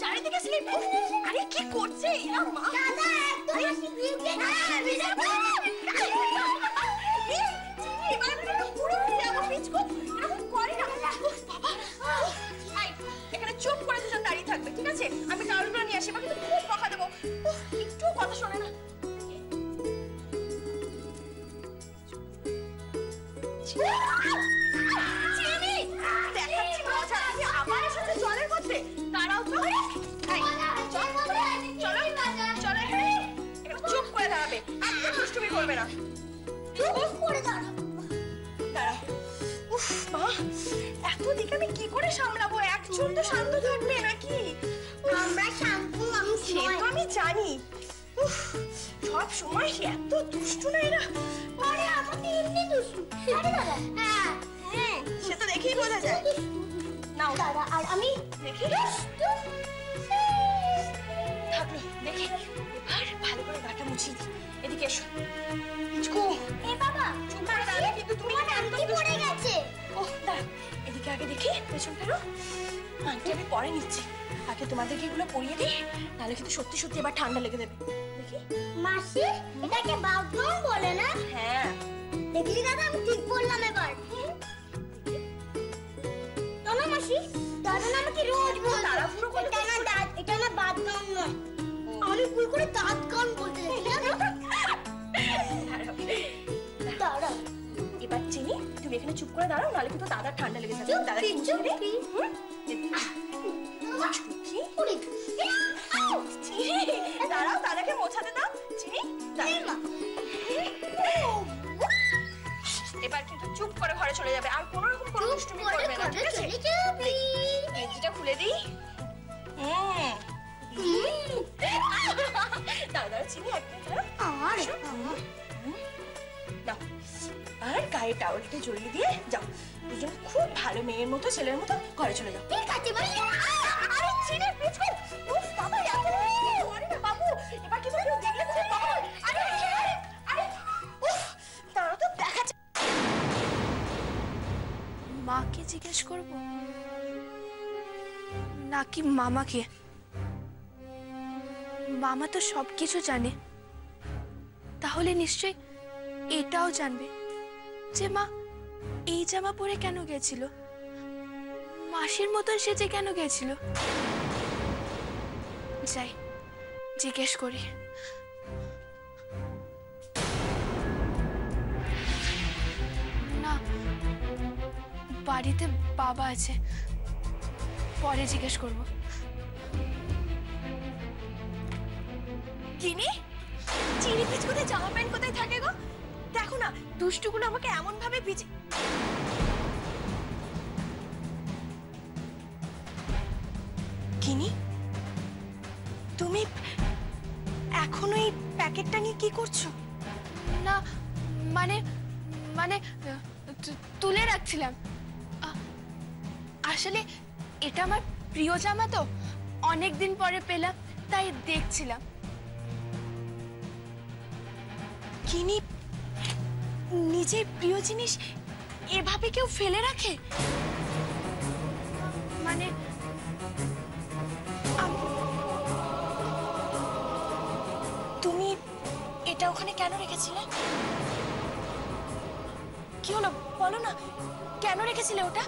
চারিদিকে স্লিপ। আরে কি করছে এরা মা? দাদা একদম আসি ভিজে না ভিজে না। এই এবার পুরো ভিজে আমার পিচকো এরকম করে না বাবা। এই এখানে চুপ করে দুজন দাঁড়িয়ে থাকবে ঠিক আছে? আমি টাওয়ালগুলো নিয়ে আসি, বাকি তো খুব বকা দেবো। একটু কথা শোনে না। চিনি দেখাচ্ছি মজা। আবার এসেছে জলের মধ্যে। দাঁড়াও তো। চলো চলো এখানে চুপ করে দাঁড়াবে, একদম দুষ্টুমি করবে না। চুপ করে দাঁড়াও। দাঁড়াও। উফ মা, এত দিকে আমি কি করে সামলাবো? একজন তো শান্ত থাকবে নাকি? আমরা শান্ত মানুষ সে তো আমি জানি। উফ সব সময় এত দুষ্টু না এরা। আরে আমাকে এমনি দুষ্টু। আরে দাদা হ্যাঁ সে তো দেখেই বোঝা যায়। নাও দাদা আর আমি দেখি থাকলো দেখি। এবার ভালো করে গাটা মুছিয়ে দিই। এদিকে এসো। পিচকু এ বাবা চুপ করে দাঁড়াবে কিন্তু তুমি আন্টি পড়ে গেছে। ওহ দাঁড়া, এদিকে আগে দেখি, পেছন ফেরো। আন্টি আমি পরে নিচ্ছি, আগে তোমাদেরকে এগুলো পরিয়ে দিই, নাহলে কিন্তু সত্যি সত্যি এবার ঠান্ডা লেগে দেবে। দেখি মাসি এটাকে বাথরুম বলে না? হ্যাঁ দেখলি দাদা আমি ঠিক বললাম এবার। চলো মাসি, দাদা আমাকে রোজ বলতো তাড়াহুড়ো করে এটা না দাঁত, এটা না বাথরুম নয়। আমি ভুল করে দাঁত কান বলতে যাচ্ছি। দাঁড়া এবার চিনি তুমি এখানে চুপ করে দাঁড়াও, নাহলে কিন্তু দাদার ঠান্ডা লেগে যাবে। দাদা দাঁড়াও, দাদাকে মোছাতে দাও। চিনি এবার কিন্তু চুপ করে ঘরে চলে যাবে, আর কোনো রকম কোনো দুষ্টুমি করবে না ঠিক আছে? গেঞ্জিটা খুলে দিই। দাদার চিনি একদম দাও। আর গায়ে টাওয়ালটা জড়িয়ে দিয়ে যাও, দুজন খুব ভালো মেয়ের মতো ছেলের মতো ঘরে চলে যাও। ঠিক আছে মাসি। আরে চিনি পিছু। উফ বাবা এত আরে না বাবু, এবার কিন্তু কেউ দেখলে খুব বকা দেবে। আরে আরে আরে উফ তারা তো দেখা যায়। মাকে জিজ্ঞেস করব নাকি মামাকে? মামা তো সবকিছু জানে, তাহলে নিশ্চয়ই এটাও জানবে যে মা এই জামা পরে কেন গেছিল, মাসির মতন সেজে কেন গেছিল। যাই জিজ্ঞেস করি। না, বাড়িতে বাবা আছে, পরে জিজ্ঞেস করব। চিনি চিনি পিছুতে জামা প্যান্ট কোথায় থাকে গো? দেখো না দুষ্টুগুলো আমাকে এমন ভাবে পিছে। কিনি তুমি এখনো এই প্যাকেটটা নিয়ে কি করছো? না মানে মানে তুলে রাখছিলাম। আসলে এটা আমার প্রিয় জামা, তো অনেকদিন পরে পেলাম, তাই দেখছিলাম। কিনি নিজের প্রিয় জিনিস এভাবে কেউ ফেলে রাখে? মানে তুমি এটা ওখানে কেন রেখেছিলে? কি হলো বলো না, কেন রেখেছিলে ওটা?